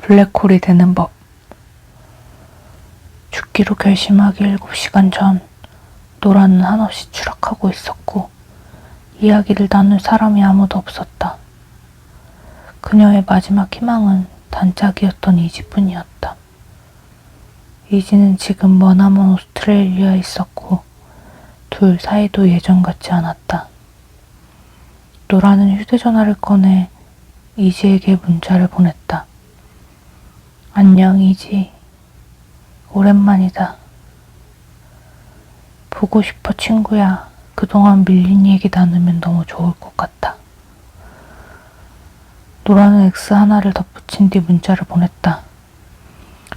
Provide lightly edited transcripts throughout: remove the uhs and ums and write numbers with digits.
블랙홀이 되는 법. 죽기로 결심하기 7시간 전 노라는 한없이 추락하고 있었고 이야기를 나눌 사람이 아무도 없었다. 그녀의 마지막 희망은 단짝이었던 이지뿐이었다. 이지는 지금 머나먼 오스트레일리아에 있었고 둘 사이도 예전 같지 않았다. 노라는 휴대전화를 꺼내 이지에게 문자를 보냈다. 안녕 이지. 오랜만이다. 보고 싶어 친구야. 그동안 밀린 얘기 나누면 너무 좋을 것 같다. 노라는 X 하나를 덧붙인 뒤 문자를 보냈다.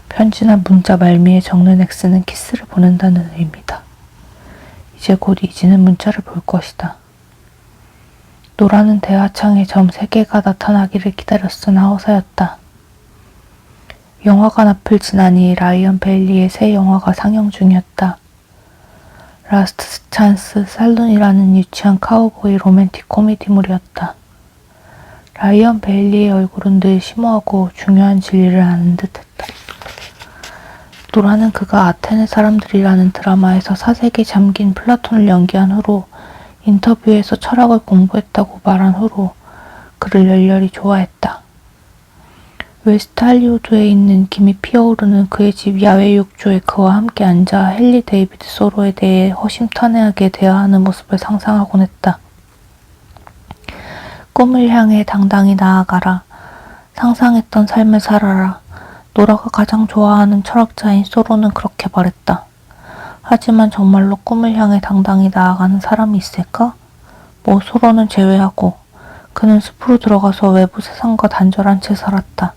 편지나 문자 말미에 적는 X는 키스를 보낸다는 의미다. 이제 곧 이지는 문자를 볼 것이다. 노라는 대화창에 점 3개가 나타나기를 기다렸으나 허사였다. 영화관 앞을 지나니 라이언 베일리의 새 영화가 상영 중이었다. 라스트 찬스 살룬이라는 유치한 카우보이 로맨틱 코미디물이었다. 라이언 베일리의 얼굴은 늘 심오하고 중요한 진리를 아는 듯했다. 노라는 그가 아테네 사람들이라는 드라마에서 사색에 잠긴 플라톤을 연기한 후로 인터뷰에서 철학을 공부했다고 말한 후로 그를 열렬히 좋아했다. 웨스트 할리우드에 있는 김이 피어오르는 그의 집 야외 욕조에 그와 함께 앉아 헨리 데이비드 소로에 대해 허심탄회하게 대화하는 모습을 상상하곤 했다. 꿈을 향해 당당히 나아가라. 상상했던 삶을 살아라. 노라가 가장 좋아하는 철학자인 소로는 그렇게 말했다. 하지만 정말로 꿈을 향해 당당히 나아가는 사람이 있을까? 뭐 소로는 제외하고 그는 숲으로 들어가서 외부 세상과 단절한 채 살았다.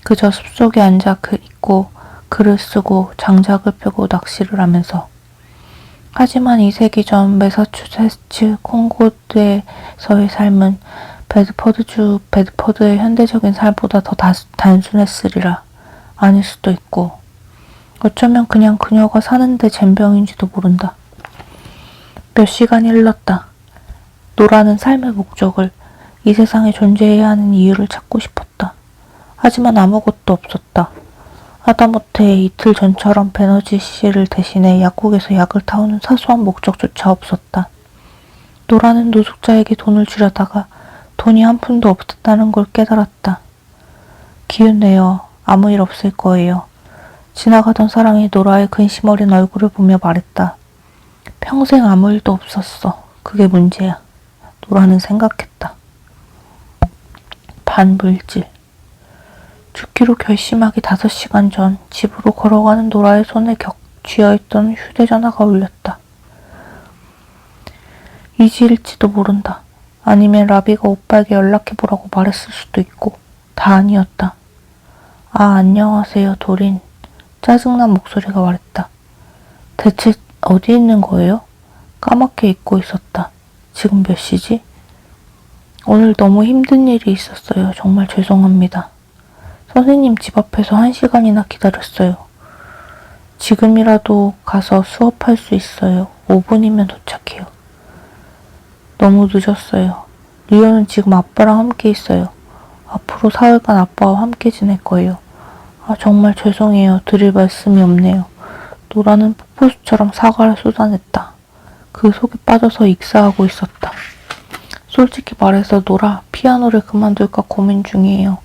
그저 숲속에 앉아 있고 글을 쓰고 장작을 펴고 낚시를 하면서. 하지만 2세기 전 매사추세츠 콘코드에서의 삶은 베드퍼드주 베드퍼드의 현대적인 삶보다 더 단순했으리라. 아닐 수도 있고 어쩌면 그냥 그녀가 사는데 젬병인지도 모른다. 몇 시간이 흘렀다. 노라는 삶의 목적을, 이 세상에 존재해야 하는 이유를 찾고 싶었다. 하지만 아무것도 없었다. 하다못해 이틀 전처럼 베너지 씨를 대신해 약국에서 약을 타오는 사소한 목적조차 없었다. 노라는 노숙자에게 돈을 주려다가 돈이 한 푼도 없었다는 걸 깨달았다. 기운 내요. 아무 일 없을 거예요. 지나가던 사람이 노라의 근심 어린 얼굴을 보며 말했다. 평생 아무 일도 없었어. 그게 문제야. 노라는 생각했다. 반물질. 죽기로 결심하기 5시간 전 집으로 걸어가는 노라의 손에 쥐어있던 휴대전화가 울렸다. 이지일지도 모른다. 아니면 라비가 오빠에게 연락해보라고 말했을 수도 있고 다 아니었다. 아, 안녕하세요, 도린. 짜증난 목소리가 말했다. 대체 어디 있는 거예요? 까맣게 잊고 있었다. 지금 몇 시지? 오늘 너무 힘든 일이 있었어요. 정말 죄송합니다. 선생님 집 앞에서 1시간이나 기다렸어요. 지금이라도 가서 수업할 수 있어요. 5분이면 도착해요. 너무 늦었어요. 리오는 지금 아빠랑 함께 있어요. 앞으로 사흘간 아빠와 함께 지낼 거예요. 아, 정말 죄송해요. 드릴 말씀이 없네요. 노라는 폭포수처럼 사과를 쏟아냈다. 그 속에 빠져서 익사하고 있었다. 솔직히 말해서 노라, 피아노를 그만둘까 고민 중이에요.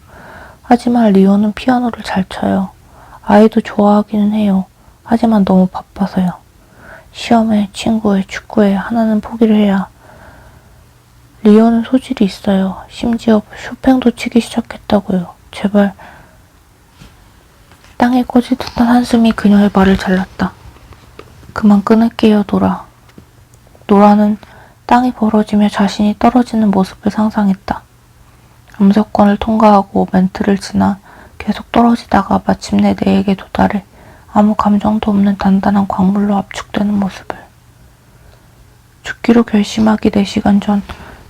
하지만 리오는 피아노를 잘 쳐요. 아이도 좋아하기는 해요. 하지만 너무 바빠서요. 시험에, 친구에, 축구에 하나는 포기를 해야. 리오는 소질이 있어요. 심지어 쇼팽도 치기 시작했다고요. 제발. 땅에 꽂을 듯한 한숨이 그녀의 말을 잘랐다. 그만 끊을게요, 노라. 노라는 땅이 벌어지며 자신이 떨어지는 모습을 상상했다. 암석권을 통과하고 멘트를 지나 계속 떨어지다가 마침내 내에게 도달해 아무 감정도 없는 단단한 광물로 압축되는 모습을. 죽기로 결심하기 4시간 전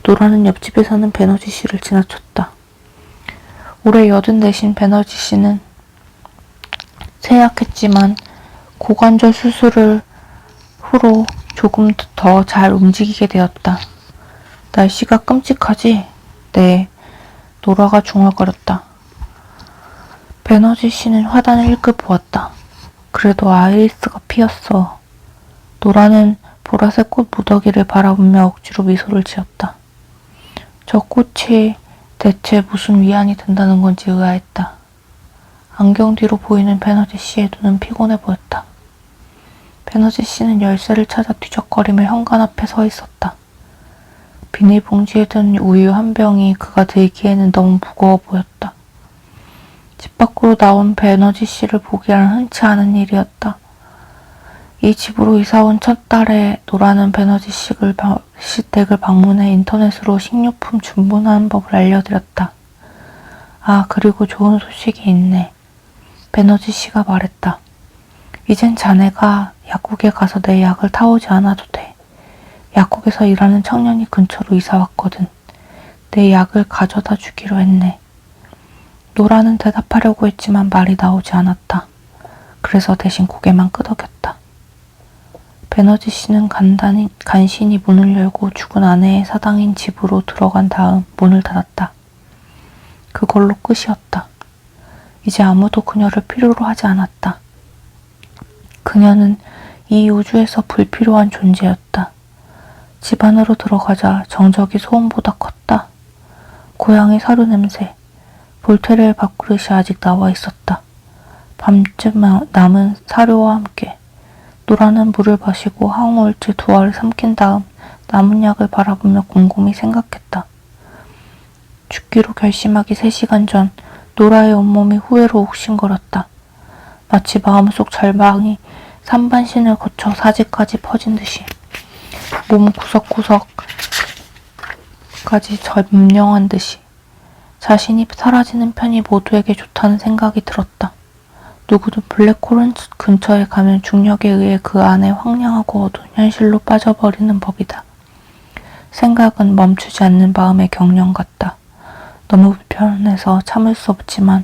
노라는 옆집에 사는 베너지 씨를 지나쳤다. 올해 84신 베너지 씨는 쇠약했지만 고관절 수술을 후로 조금 더 잘 움직이게 되었다. 날씨가 끔찍하지? 네. 노라가 중얼거렸다. 베너지 씨는 화단을 힐끗 보았다. 그래도 아이리스가 피었어. 노라는 보라색 꽃 무더기를 바라보며 억지로 미소를 지었다. 저 꽃이 대체 무슨 위안이 된다는 건지 의아했다. 안경 뒤로 보이는 베너지 씨의 눈은 피곤해 보였다. 베너지 씨는 열쇠를 찾아 뒤적거리며 현관 앞에 서 있었다. 비닐봉지에 든 우유 한 병이 그가 들기에는 너무 무거워 보였다. 집 밖으로 나온 베너지 씨를 보기에는 흔치 않은 일이었다. 이 집으로 이사온 첫 달에 노라는 베너지 씨 댁을 방문해 인터넷으로 식료품 주문하는 법을 알려드렸다. 아, 그리고 좋은 소식이 있네. 베너지 씨가 말했다. 이젠 자네가 약국에 가서 내 약을 타오지 않아도 돼. 약국에서 일하는 청년이 근처로 이사 왔거든. 내 약을 가져다 주기로 했네. 노라는 대답하려고 했지만 말이 나오지 않았다. 그래서 대신 고개만 끄덕였다. 베너지 씨는 간신히 문을 열고 죽은 아내의 사당인 집으로 들어간 다음 문을 닫았다. 그걸로 끝이었다. 이제 아무도 그녀를 필요로 하지 않았다. 그녀는 이 우주에서 불필요한 존재였다. 집 안으로 들어가자 정적이 소음보다 컸다. 고양이 사료 냄새, 볼테레의 밥그릇이 아직 나와 있었다. 밤쯤 남은 사료와 함께 노라는 물을 마시고 항우울질 두 알을 삼킨 다음 남은 약을 바라보며 곰곰이 생각했다. 죽기로 결심하기 3시간 전 노라의 온몸이 후회로 욱신거렸다. 마치 마음속 절망이 산반신을 거쳐 사지까지 퍼진 듯이 몸 구석구석까지 점령한 듯이 자신이 사라지는 편이 모두에게 좋다는 생각이 들었다. 누구도 블랙홀은 근처에 가면 중력에 의해 그 안에 황량하고 어두운 현실로 빠져버리는 법이다. 생각은 멈추지 않는 마음의 경련 같다. 너무 불편해서 참을 수 없지만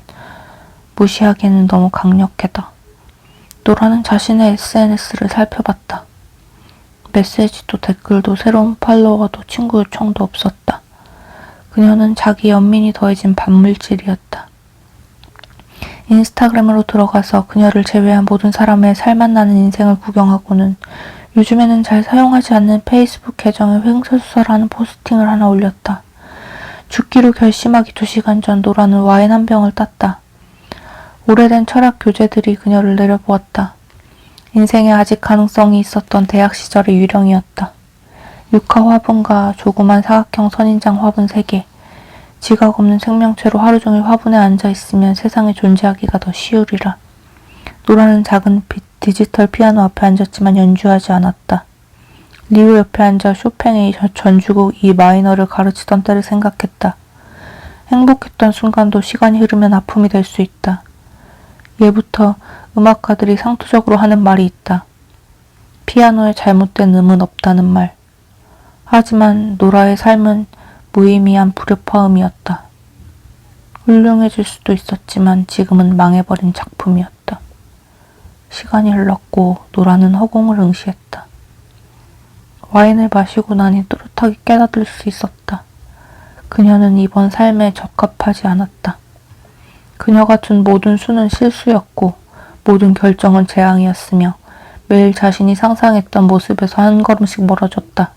무시하기에는 너무 강력하다. 노라는 자신의 SNS를 살펴봤다. 메시지도 댓글도 새로운 팔로워도 친구 요청도 없었다. 그녀는 자기 연민이 더해진 반물질이었다. 인스타그램으로 들어가서 그녀를 제외한 모든 사람의 살맛나는 인생을 구경하고는 요즘에는 잘 사용하지 않는 페이스북 계정에 횡설수설하는 포스팅을 하나 올렸다. 죽기로 결심하기 2시간 전 노라는 와인 한 병을 땄다. 오래된 철학 교재들이 그녀를 내려보았다. 인생에 아직 가능성이 있었던 대학 시절의 유령이었다. 육하 화분과 조그만 사각형 선인장 화분 3개. 지각 없는 생명체로 하루 종일 화분에 앉아있으면 세상에 존재하기가 더 쉬우리라. 노라는 작은 디지털 피아노 앞에 앉았지만 연주하지 않았다. 리오 옆에 앉아 쇼팽의 전주곡 이 마이너를 가르치던 때를 생각했다. 행복했던 순간도 시간이 흐르면 아픔이 될 수 있다. 예부터 음악가들이 상투적으로 하는 말이 있다. 피아노에 잘못된 음은 없다는 말. 하지만 노라의 삶은 무의미한 불협화음이었다. 훌륭해질 수도 있었지만 지금은 망해버린 작품이었다. 시간이 흘렀고 노라는 허공을 응시했다. 와인을 마시고 나니 또렷하게 깨닫을 수 있었다. 그녀는 이번 삶에 적합하지 않았다. 그녀가 둔 모든 수는 실수였고 모든 결정은 재앙이었으며 매일 자신이 상상했던 모습에서 한 걸음씩 멀어졌다.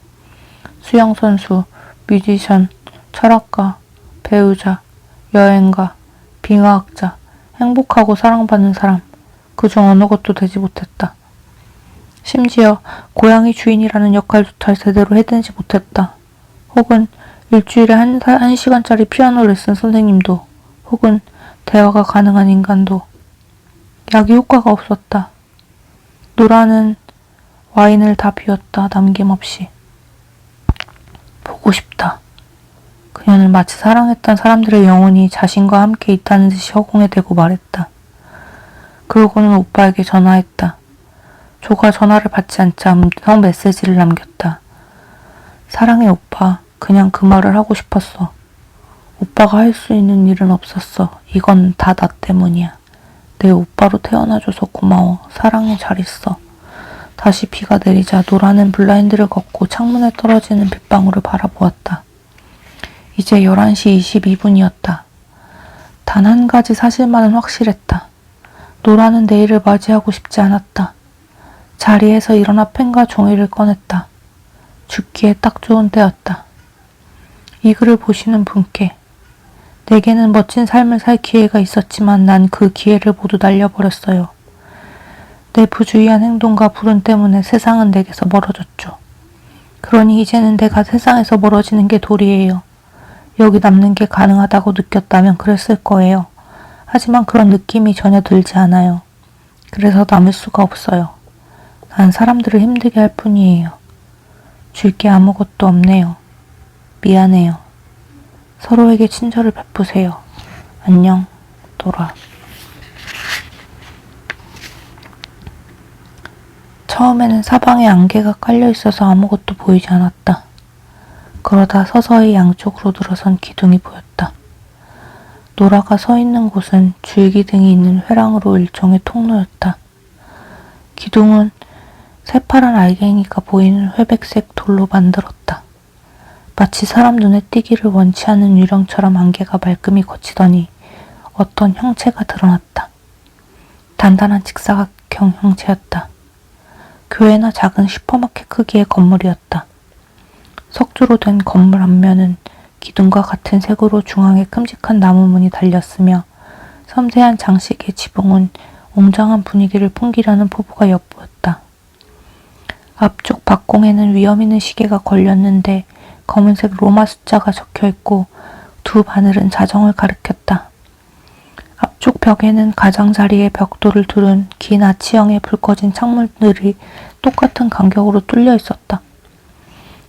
수영선수, 뮤지션, 철학가, 배우자, 여행가, 빙하학자, 행복하고 사랑받는 사람, 그중 어느 것도 되지 못했다. 심지어 고양이 주인이라는 역할조차 제대로 해내지 못했다. 혹은 일주일에 한 시간짜리 피아노 레슨 선생님도, 혹은 대화가 가능한 인간도. 약이 효과가 없었다. 노라는 와인을 다 비웠다. 남김없이. 보고 싶다. 그녀는 마치 사랑했던 사람들의 영혼이 자신과 함께 있다는 듯이 허공에 대고 말했다. 그러고는 오빠에게 전화했다. 조가 전화를 받지 않자 음성 메시지를 남겼다. 사랑해 오빠. 그냥 그 말을 하고 싶었어. 오빠가 할 수 있는 일은 없었어. 이건 다 나 때문이야. 내 오빠로 태어나줘서 고마워. 사랑해. 잘 있어. 다시 비가 내리자 노라는 블라인드를 걷고 창문에 떨어지는 빗방울을 바라보았다. 이제 11시 22분이었다. 다 단 한 가지 사실만은 확실했다. 노라는 내일을 맞이하고 싶지 않았다. 자리에서 일어나 펜과 종이를 꺼냈다. 죽기에 딱 좋은 때였다. 이 글을 보시는 분께 내게는 멋진 삶을 살 기회가 있었지만 난 그 기회를 모두 날려버렸어요. 내 부주의한 행동과 불운 때문에 세상은 내게서 멀어졌죠. 그러니 이제는 내가 세상에서 멀어지는 게 도리예요. 여기 남는 게 가능하다고 느꼈다면 그랬을 거예요. 하지만 그런 느낌이 전혀 들지 않아요. 그래서 남을 수가 없어요. 난 사람들을 힘들게 할 뿐이에요. 줄 게 아무것도 없네요. 미안해요. 서로에게 친절을 베푸세요. 안녕, 노라. 처음에는 사방에 안개가 깔려 있어서 아무것도 보이지 않았다. 그러다 서서히 양쪽으로 늘어선 기둥이 보였다. 노라가 서 있는 곳은 줄기둥이 있는 회랑으로 일종의 통로였다. 기둥은 새파란 알갱이가 보이는 회백색 돌로 만들었다. 마치 사람 눈에 띄기를 원치 않는 유령처럼 안개가 말끔히 걷히더니 어떤 형체가 드러났다. 단단한 직사각형 형체였다. 교회나 작은 슈퍼마켓 크기의 건물이었다. 석조로 된 건물 앞면은 기둥과 같은 색으로 중앙에 큼직한 나무문이 달렸으며 섬세한 장식의 지붕은 웅장한 분위기를 풍기려는 포부가 엿보였다. 앞쪽 박공에는 위험 있는 시계가 걸렸는데 검은색 로마 숫자가 적혀있고 두 바늘은 자정을 가리켰다. 앞쪽 벽에는 가장자리에 벽돌을 두른 긴 아치형의 불 꺼진 창문들이 똑같은 간격으로 뚫려 있었다.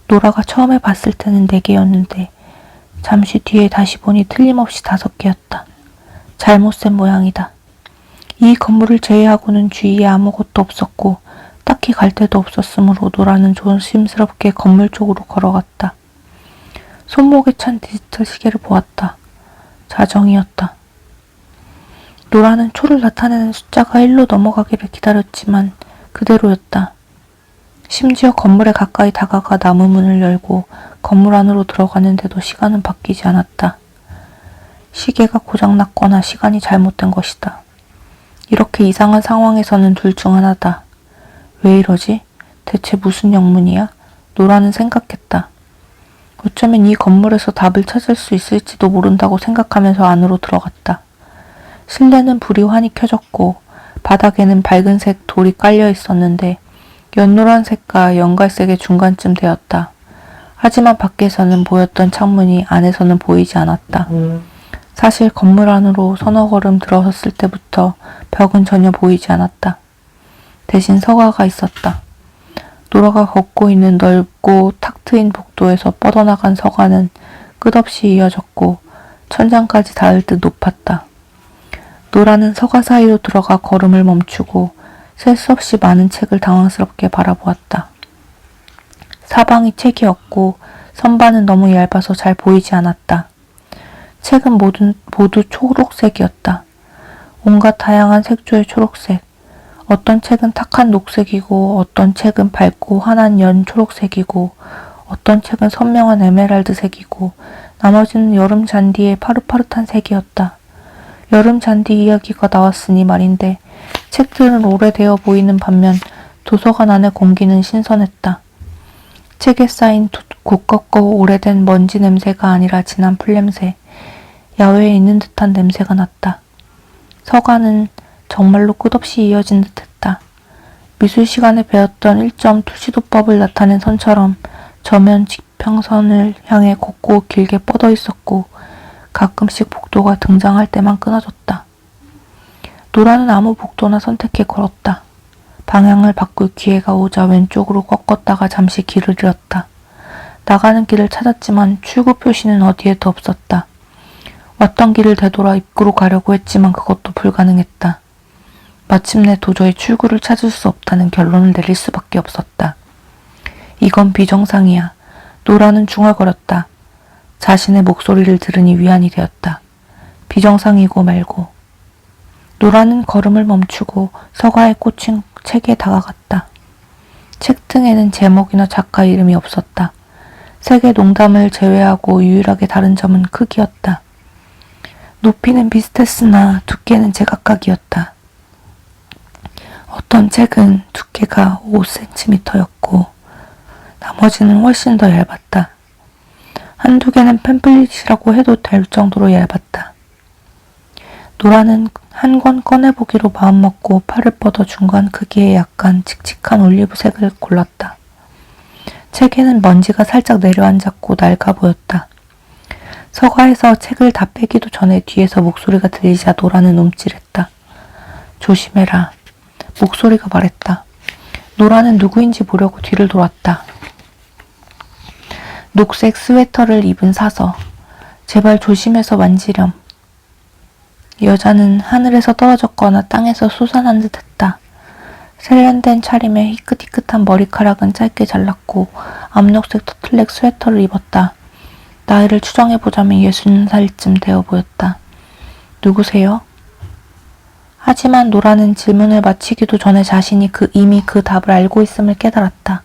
노라가 처음에 봤을 때는 4개였는데 잠시 뒤에 다시 보니 틀림없이 5개였다. 잘못 센 모양이다. 이 건물을 제외하고는 주위에 아무것도 없었고 딱히 갈 데도 없었으므로 노라는 조심스럽게 건물 쪽으로 걸어갔다. 손목에 찬 디지털 시계를 보았다. 자정이었다. 노라는 초를 나타내는 숫자가 1로 넘어가기를 기다렸지만 그대로였다. 심지어 건물에 가까이 다가가 나무 문을 열고 건물 안으로 들어가는데도 시간은 바뀌지 않았다. 시계가 고장났거나 시간이 잘못된 것이다. 이렇게 이상한 상황에서는 둘 중 하나다. 왜 이러지? 대체 무슨 영문이야? 노라는 생각했다. 어쩌면 이 건물에서 답을 찾을 수 있을지도 모른다고 생각하면서 안으로 들어갔다. 실내는 불이 환히 켜졌고 바닥에는 밝은색 돌이 깔려 있었는데 연노란색과 연갈색의 중간쯤 되었다. 하지만 밖에서는 보였던 창문이 안에서는 보이지 않았다. 사실 건물 안으로 서너 걸음 들어섰을 때부터 벽은 전혀 보이지 않았다. 대신 서가가 있었다. 노라가 걷고 있는 넓고 탁 트인 복도에서 뻗어나간 서가는 끝없이 이어졌고 천장까지 닿을 듯 높았다. 노라는 서가 사이로 들어가 걸음을 멈추고 셀 수 없이 많은 책을 당황스럽게 바라보았다. 사방이 책이었고 선반은 너무 얇아서 잘 보이지 않았다. 책은 모두 초록색이었다. 온갖 다양한 색조의 초록색. 어떤 책은 탁한 녹색이고 어떤 책은 밝고 환한 연 초록색이고 어떤 책은 선명한 에메랄드색이고 나머지는 여름 잔디의 파릇파릇한 색이었다. 여름 잔디 이야기가 나왔으니 말인데 책들은 오래되어 보이는 반면 도서관 안의 공기는 신선했다. 책에 쌓인 두껍고 오래된 먼지 냄새가 아니라 진한 풀냄새, 야외에 있는 듯한 냄새가 났다. 서가는 정말로 끝없이 이어진 듯했다. 미술 시간에 배웠던 1점 투시도법을 나타낸 선처럼 저면 지평선을 향해 곱고 길게 뻗어 있었고 가끔씩 복도가 등장할 때만 끊어졌다. 노라는 아무 복도나 선택해 걸었다. 방향을 바꿀 기회가 오자 왼쪽으로 꺾었다가 잠시 길을 잃었다. 나가는 길을 찾았지만 출구 표시는 어디에도 없었다. 왔던 길을 되돌아 입구로 가려고 했지만 그것도 불가능했다. 마침내 도저히 출구를 찾을 수 없다는 결론을 내릴 수밖에 없었다. 이건 비정상이야. 노라는 중얼거렸다. 자신의 목소리를 들으니 위안이 되었다. 비정상이고 말고. 노라는 걸음을 멈추고 서가에 꽂힌 책에 다가갔다. 책 등에는 제목이나 작가 이름이 없었다. 색의 농담을 제외하고 유일하게 다른 점은 크기였다. 높이는 비슷했으나 두께는 제각각이었다. 어떤 책은 두께가 5cm였고 나머지는 훨씬 더 얇았다. 한두 개는 팸플릿이라고 해도 될 정도로 얇았다. 노라는 한 권 꺼내보기로 마음먹고 팔을 뻗어 중간 크기의 약간 칙칙한 올리브색을 골랐다. 책에는 먼지가 살짝 내려앉았고 낡아 보였다. 서가에서 책을 다 빼기도 전에 뒤에서 목소리가 들리자 노라는 움찔했다. 조심해라. 목소리가 말했다. 노라는 누구인지 보려고 뒤를 돌았다. 녹색 스웨터를 입은 사서. 제발 조심해서 만지렴. 여자는 하늘에서 떨어졌거나 땅에서 솟아난 듯했다. 세련된 차림에 희끗희끗한 머리카락은 짧게 잘랐고 암록색 터틀넥 스웨터를 입었다. 나이를 추정해보자면 60살쯤 되어 보였다. 누구세요? 하지만 노라는 질문을 마치기도 전에 자신이 이미 그 답을 알고 있음을 깨달았다.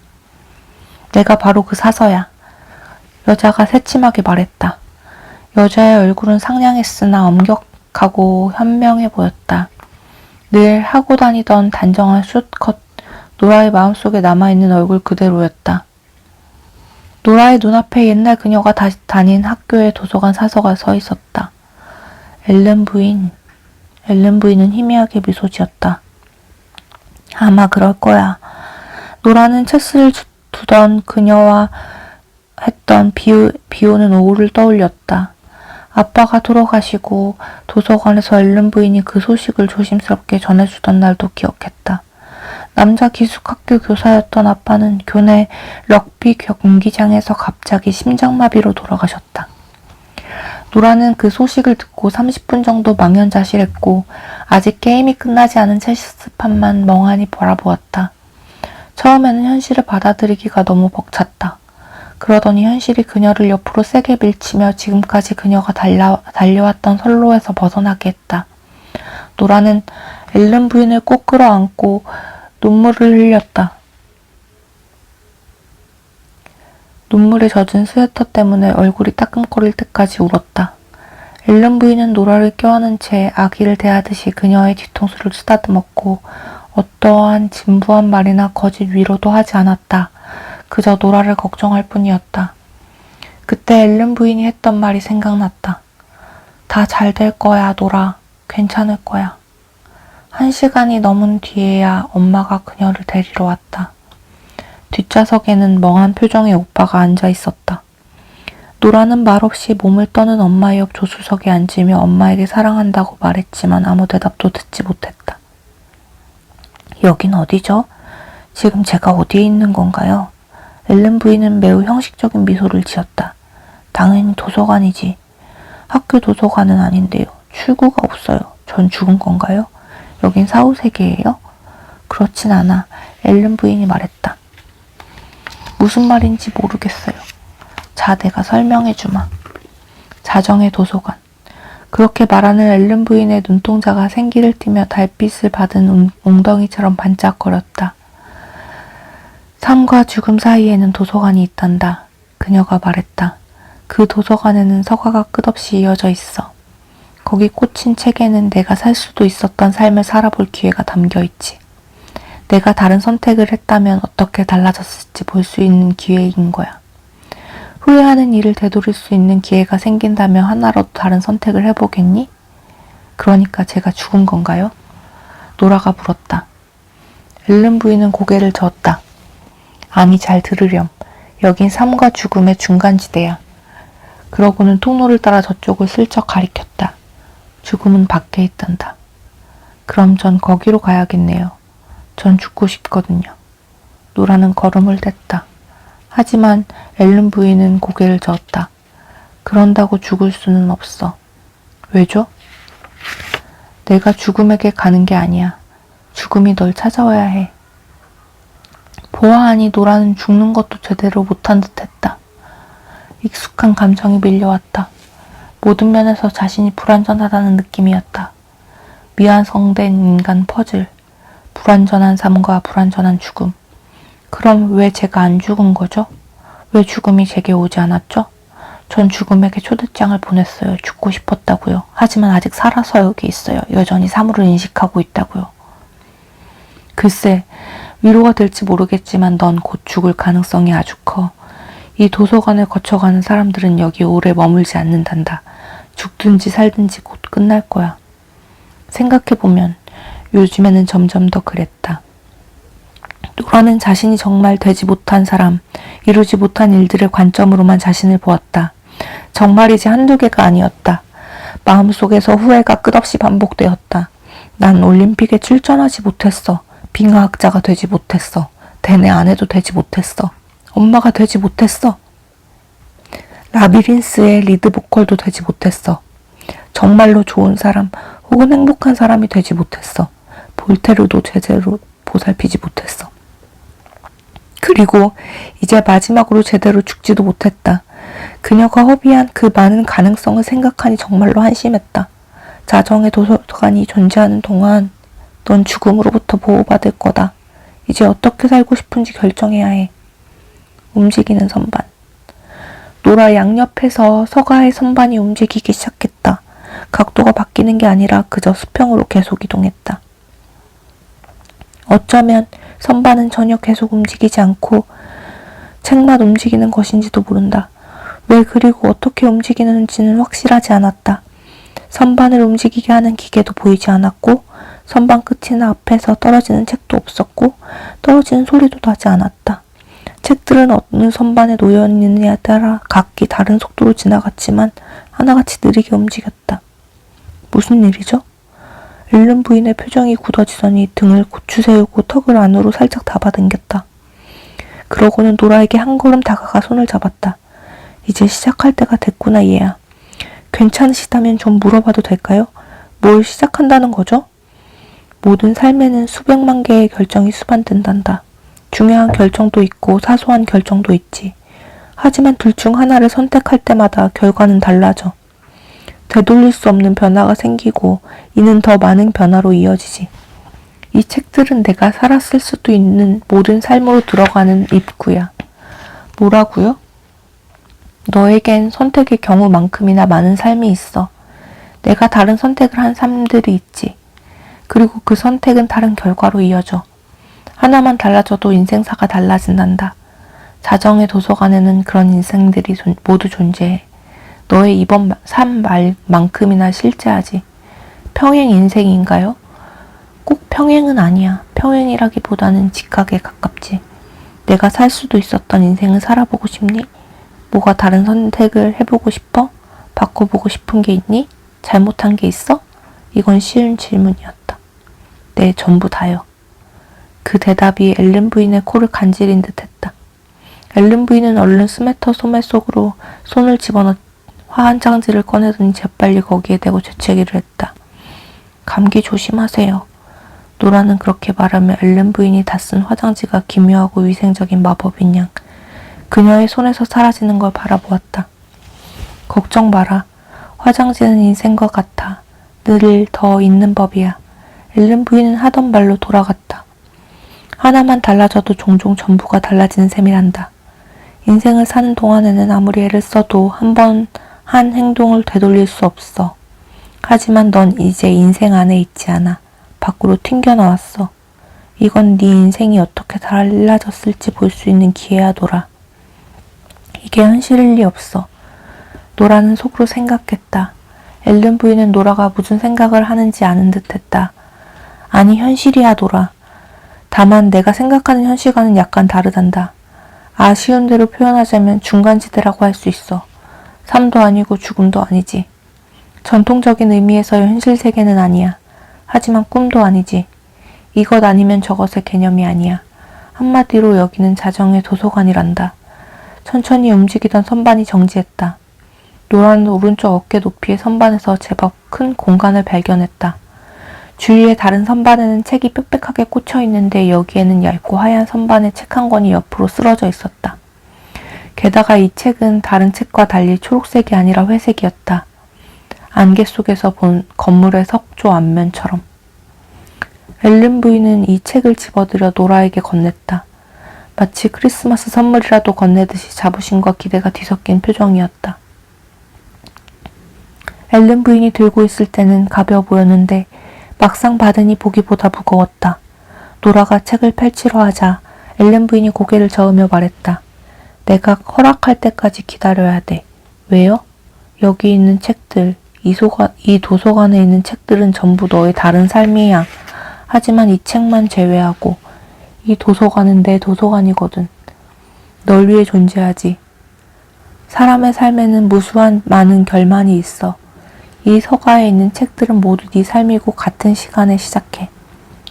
내가 바로 그 사서야. 여자가 새침하게 말했다. 여자의 얼굴은 상냥했으나 엄격하고 현명해 보였다. 늘 하고 다니던 단정한 숏컷, 노라의 마음속에 남아있는 얼굴 그대로였다. 노라의 눈앞에 옛날 그녀가 다닌 학교의 도서관 사서가 서 있었다. 앨런 부인. 앨런 부인은 희미하게 미소 지었다. 아마 그럴 거야. 노라는 체스를 두던 그녀와 했던 비 오는 오후를 떠올렸다. 아빠가 돌아가시고 도서관에서 앨런 부인이 그 소식을 조심스럽게 전해주던 날도 기억했다. 남자 기숙학교 교사였던 아빠는 교내 럭비 경기장에서 갑자기 심장마비로 돌아가셨다. 노라는 그 소식을 듣고 30분 정도 망연자실했고 아직 게임이 끝나지 않은 체스판만 멍하니 바라보았다. 처음에는 현실을 받아들이기가 너무 벅찼다. 그러더니 현실이 그녀를 옆으로 세게 밀치며 지금까지 그녀가 달려왔던 선로에서 벗어나게 했다. 노라는 앨런 부인을 꼭 끌어안고 눈물을 흘렸다. 눈물에 젖은 스웨터 때문에 얼굴이 따끔거릴 때까지 울었다. 앨런 부인은 노라를 껴안은 채 아기를 대하듯이 그녀의 뒤통수를 쓰다듬었고 어떠한 진부한 말이나 거짓 위로도 하지 않았다. 그저 노라를 걱정할 뿐이었다. 그때 앨런 부인이 했던 말이 생각났다. 다 잘 될 거야, 노라. 괜찮을 거야. 1시간이 넘은 뒤에야 엄마가 그녀를 데리러 왔다. 뒷좌석에는 멍한 표정의 오빠가 앉아 있었다. 노라는 말없이 몸을 떠는 엄마 옆 조수석에 앉으며 엄마에게 사랑한다고 말했지만 아무 대답도 듣지 못했다. 여긴 어디죠? 지금 제가 어디에 있는 건가요? 앨런 부인은 매우 형식적인 미소를 지었다. 당연히 도서관이지. 학교 도서관은 아닌데요. 출구가 없어요. 전 죽은 건가요? 여긴 사후세계예요? 그렇진 않아. 앨런 부인이 말했다. 무슨 말인지 모르겠어요. 자, 내가 설명해주마. 자정의 도서관. 그렇게 말하는 앨런 부인의 눈동자가 생기를 띠며 달빛을 받은 웅덩이처럼 반짝거렸다. 삶과 죽음 사이에는 도서관이 있단다. 그녀가 말했다. 그 도서관에는 서가가 끝없이 이어져 있어. 거기 꽂힌 책에는 내가 살 수도 있었던 삶을 살아볼 기회가 담겨 있지. 내가 다른 선택을 했다면 어떻게 달라졌을지 볼 수 있는 기회인 거야. 후회하는 일을 되돌릴 수 있는 기회가 생긴다면 하나라도 다른 선택을 해보겠니? 그러니까 제가 죽은 건가요? 노라가 물었다. 앨런 부인은 고개를 저었다. 아니, 잘 들으렴. 여긴 삶과 죽음의 중간지대야. 그러고는 통로를 따라 저쪽을 슬쩍 가리켰다. 죽음은 밖에 있단다. 그럼 전 거기로 가야겠네요. 전 죽고 싶거든요. 노라는 걸음을 뗐다. 하지만 앨런 부인은 고개를 저었다. 그런다고 죽을 수는 없어. 왜죠? 내가 죽음에게 가는 게 아니야. 죽음이 널 찾아와야 해. 보아하니 노라는 죽는 것도 제대로 못한 듯했다. 익숙한 감정이 밀려왔다. 모든 면에서 자신이 불완전하다는 느낌이었다. 미완성된 인간 퍼즐, 불완전한 삶과 불완전한 죽음. 그럼 왜 제가 안 죽은 거죠? 왜 죽음이 제게 오지 않았죠? 전 죽음에게 초대장을 보냈어요. 죽고 싶었다고요. 하지만 아직 살아서 여기 있어요. 여전히 사물을 인식하고 있다고요. 글쎄, 위로가 될지 모르겠지만 넌 곧 죽을 가능성이 아주 커. 이 도서관을 거쳐가는 사람들은 여기 오래 머물지 않는단다. 죽든지 살든지 곧 끝날 거야. 생각해보면 요즘에는 점점 더 그랬다. 노라는 자신이 정말 되지 못한 사람, 이루지 못한 일들의 관점으로만 자신을 보았다. 정말이지 한두 개가 아니었다. 마음속에서 후회가 끝없이 반복되었다. 난 올림픽에 출전하지 못했어. 빙하학자가 되지 못했어. 대내 아내도 되지 못했어. 엄마가 되지 못했어. 라비린스의 리드 보컬도 되지 못했어. 정말로 좋은 사람 혹은 행복한 사람이 되지 못했어. 볼테르도 제대로 보살피지 못했어. 그리고 이제 마지막으로 제대로 죽지도 못했다. 그녀가 허비한 그 많은 가능성을 생각하니 정말로 한심했다. 자정의 도서관이 존재하는 동안 넌 죽음으로부터 보호받을 거다. 이제 어떻게 살고 싶은지 결정해야 해. 움직이는 선반. 노라 양옆에서 서가의 선반이 움직이기 시작했다. 각도가 바뀌는 게 아니라 그저 수평으로 계속 이동했다. 어쩌면 선반은 전혀 계속 움직이지 않고 책만 움직이는 것인지도 모른다. 왜 그리고 어떻게 움직이는지는 확실하지 않았다. 선반을 움직이게 하는 기계도 보이지 않았고 선반 끝이나 앞에서 떨어지는 책도 없었고 떨어지는 소리도 나지 않았다. 책들은 어느 선반에 놓여 있느냐에 따라 각기 다른 속도로 지나갔지만 하나같이 느리게 움직였다. 무슨 일이죠? 앨런 부인의 표정이 굳어지더니 등을 고추 세우고 턱을 안으로 살짝 잡아당겼다. 그러고는 노라에게 한 걸음 다가가 손을 잡았다. 이제 시작할 때가 됐구나 얘야. 괜찮으시다면 좀 물어봐도 될까요? 뭘 시작한다는 거죠? 모든 삶에는 수백만 개의 결정이 수반된단다. 중요한 결정도 있고 사소한 결정도 있지. 하지만 둘 중 하나를 선택할 때마다 결과는 달라져. 되돌릴 수 없는 변화가 생기고 이는 더 많은 변화로 이어지지. 이 책들은 내가 살았을 수도 있는 모든 삶으로 들어가는 입구야. 뭐라고요? 너에겐 선택의 경우만큼이나 많은 삶이 있어. 내가 다른 선택을 한 삶들이 있지. 그리고 그 선택은 다른 결과로 이어져. 하나만 달라져도 인생사가 달라진단다. 자정의 도서관에는 그런 인생들이 모두 존재해. 너의 이번 삶 말만큼이나 실제하지. 평행 인생인가요? 꼭 평행은 아니야. 평행이라기보다는 직각에 가깝지. 내가 살 수도 있었던 인생을 살아보고 싶니? 뭐가 다른 선택을 해보고 싶어? 바꿔보고 싶은 게 있니? 잘못한 게 있어? 이건 쉬운 질문이었다. 네, 전부 다요. 그 대답이 앨런 부인의 코를 간지린 듯했다. 앨런 부인은 얼른 스매터 소매 속으로 손을 집어넣 화한장지를 꺼내더니 재빨리 거기에 대고 재채기를 했다. 감기 조심하세요. 노라는 그렇게 말하며 앨런 부인이 다 쓴 화장지가 기묘하고 위생적인 마법인 양 그녀의 손에서 사라지는 걸 바라보았다. 걱정 마라. 화장지는 인생과 같아. 늘 더 있는 법이야. 앨런 부인은 하던 말로 돌아갔다. 하나만 달라져도 종종 전부가 달라지는 셈이란다. 인생을 사는 동안에는 아무리 애를 써도 한 번 한 행동을 되돌릴 수 없어. 하지만 넌 이제 인생 안에 있지 않아. 밖으로 튕겨나왔어. 이건 네 인생이 어떻게 달라졌을지 볼 수 있는 기회야, 노라. 이게 현실일 리 없어. 노라는 속으로 생각했다. 앨런 부인은 노라가 무슨 생각을 하는지 아는 듯했다. 아니, 현실이야, 노라. 다만 내가 생각하는 현실과는 약간 다르단다. 아쉬운 대로 표현하자면 중간지대라고 할 수 있어. 삶도 아니고 죽음도 아니지. 전통적인 의미에서의 현실 세계는 아니야. 하지만 꿈도 아니지. 이것 아니면 저것의 개념이 아니야. 한마디로 여기는 자정의 도서관이란다. 천천히 움직이던 선반이 정지했다. 노라는 오른쪽 어깨 높이의 선반에서 제법 큰 공간을 발견했다. 주위의 다른 선반에는 책이 빽빽하게 꽂혀 있는데 여기에는 얇고 하얀 선반에 책 한 권이 옆으로 쓰러져 있었다. 게다가 이 책은 다른 책과 달리 초록색이 아니라 회색이었다. 안개 속에서 본 건물의 석조 앞면처럼. 앨런 부인은 이 책을 집어들여 노라에게 건넸다. 마치 크리스마스 선물이라도 건네듯이 자부심과 기대가 뒤섞인 표정이었다. 앨런 부인이 들고 있을 때는 가벼워 보였는데 막상 받으니 보기보다 무거웠다. 노라가 책을 펼치려 하자 앨런 부인이 고개를 저으며 말했다. 내가 허락할 때까지 기다려야 돼. 왜요? 여기 있는 책들, 이 도서관에 있는 책들은 전부 너의 다른 삶이야. 하지만 이 책만 제외하고 이 도서관은 내 도서관이거든. 널 위해 존재하지. 사람의 삶에는 무수한 많은 결말이 있어. 이 서가에 있는 책들은 모두 네 삶이고 같은 시간에 시작해.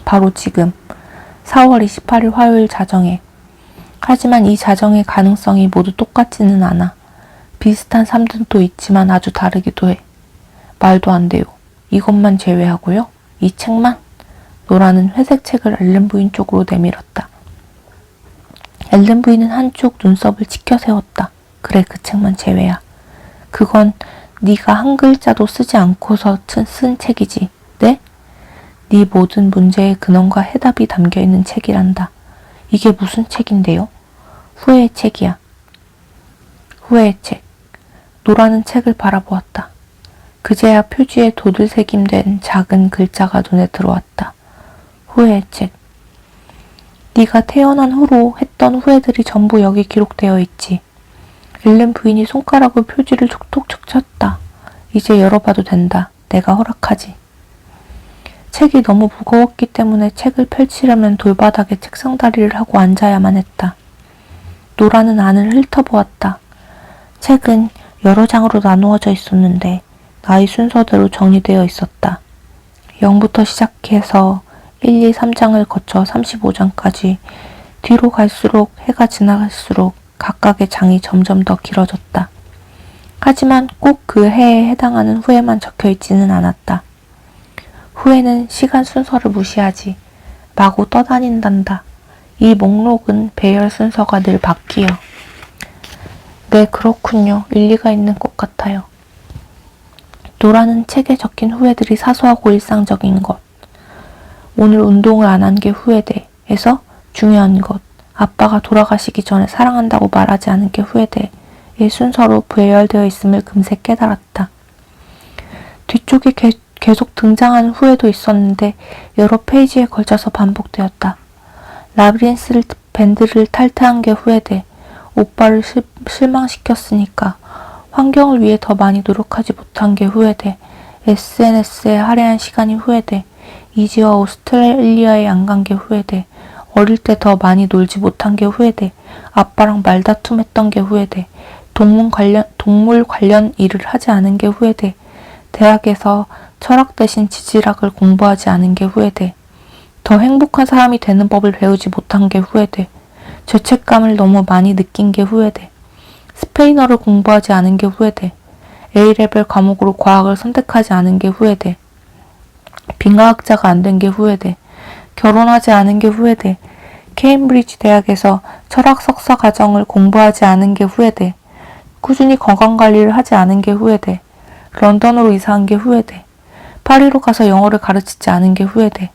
바로 지금 4월 28일 화요일 자정에. 하지만 이 자정의 가능성이 모두 똑같지는 않아. 비슷한 삶들도 있지만 아주 다르기도 해. 말도 안 돼요. 이것만 제외하고요? 이 책만? 노라는 회색 책을 앨런 부인 쪽으로 내밀었다. 앨런 부인은 한쪽 눈썹을 치켜 세웠다. 그래, 그 책만 제외야. 그건 네가 한 글자도 쓰지 않고서 쓴 책이지. 네? 네 모든 문제의 근원과 해답이 담겨있는 책이란다. 이게 무슨 책인데요? 후회의 책이야. 후회의 책. 노라는 책을 바라보았다. 그제야 표지에 도들새김된 작은 글자가 눈에 들어왔다. 후회의 책. 네가 태어난 후로 했던 후회들이 전부 여기 기록되어 있지. 앨런 부인이 손가락으로 표지를 툭툭툭 쳤다. 이제 열어봐도 된다. 내가 허락하지. 책이 너무 무거웠기 때문에 책을 펼치려면 돌바닥에 책상다리를 하고 앉아야만 했다. 노라는 안을 훑어보았다. 책은 여러 장으로 나누어져 있었는데 나이 순서대로 정리되어 있었다. 0부터 시작해서 1, 2, 3장을 거쳐 35장까지 뒤로 갈수록 해가 지나갈수록 각각의 장이 점점 더 길어졌다. 하지만 꼭 그 해에 해당하는 후에만 적혀있지는 않았다. 후에는 시간 순서를 무시하지. 마구 떠다닌단다. 이 목록은 배열 순서가 늘 바뀌어. 네, 그렇군요. 일리가 있는 것 같아요. 노라는 책에 적힌 후회들이 사소하고 일상적인 것. 오늘 운동을 안 한 게 후회돼에서 중요한 것. 아빠가 돌아가시기 전에 사랑한다고 말하지 않은 게 후회돼의 순서로 배열되어 있음을 금세 깨달았다. 뒤쪽에 계속 등장하는 후회도 있었는데 여러 페이지에 걸쳐서 반복되었다. 라브린스 밴드를 탈퇴한 게 후회돼. 오빠를 실망시켰으니까. 환경을 위해 더 많이 노력하지 못한 게 후회돼. SNS에 할애한 시간이 후회돼. 이지와 오스트레일리아에 안 간 게 후회돼. 어릴 때 더 많이 놀지 못한 게 후회돼. 아빠랑 말다툼했던 게 후회돼. 동물 관련 일을 하지 않은 게 후회돼. 대학에서 철학 대신 지질학을 공부하지 않은 게 후회돼. 더 행복한 사람이 되는 법을 배우지 못한 게 후회돼. 죄책감을 너무 많이 느낀 게 후회돼. 스페인어를 공부하지 않은 게 후회돼. A레벨 과목으로 과학을 선택하지 않은 게 후회돼. 빙하학자가 안 된 게 후회돼. 결혼하지 않은 게 후회돼. 케임브리지 대학에서 철학 석사 과정을 공부하지 않은 게 후회돼. 꾸준히 건강관리를 하지 않은 게 후회돼. 런던으로 이사한 게 후회돼. 파리로 가서 영어를 가르치지 않은 게 후회돼.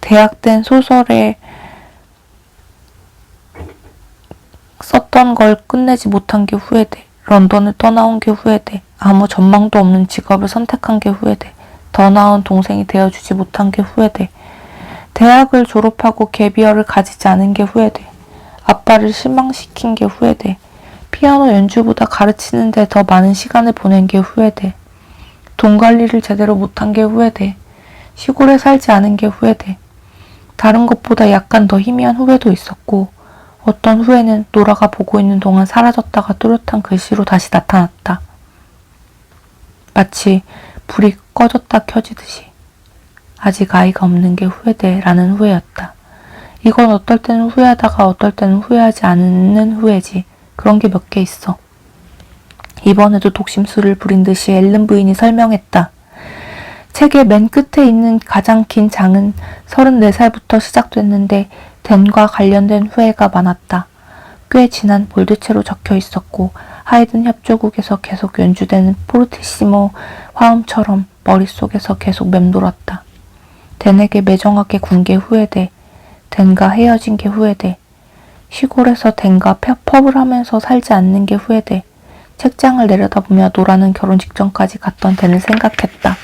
대학 땐 소설에 썼던 걸 끝내지 못한 게 후회돼. 런던을 떠나온 게 후회돼. 아무 전망도 없는 직업을 선택한 게 후회돼. 더 나은 동생이 되어주지 못한 게 후회돼. 대학을 졸업하고 갭이어를 가지지 않은 게 후회돼. 아빠를 실망시킨 게 후회돼. 피아노 연주보다 가르치는 데 더 많은 시간을 보낸 게 후회돼. 돈 관리를 제대로 못한 게 후회돼. 시골에 살지 않은 게 후회돼. 다른 것보다 약간 더 희미한 후회도 있었고 어떤 후회는 노라가 보고 있는 동안 사라졌다가 뚜렷한 글씨로 다시 나타났다. 마치 불이 꺼졌다 켜지듯이. 아직 아이가 없는 게 후회돼라는 후회였다. 이건 어떨 때는 후회하다가 어떨 때는 후회하지 않는 후회지. 그런 게 몇 개 있어. 이번에도 독심술을 부린 듯이 앨런 부인이 설명했다. 책의 맨 끝에 있는 가장 긴 장은 34살부터 시작됐는데 댄과 관련된 후회가 많았다. 꽤 진한 볼드체로 적혀 있었고 하이든 협조곡에서 계속 연주되는 포르티시모 화음처럼 머릿속에서 계속 맴돌았다. 댄에게 매정하게 군 게 후회돼. 댄과 헤어진 게 후회돼. 시골에서 댄과 펍을 하면서 살지 않는 게 후회돼. 책장을 내려다보며 노라는 결혼 직전까지 갔던 데를 생각했다.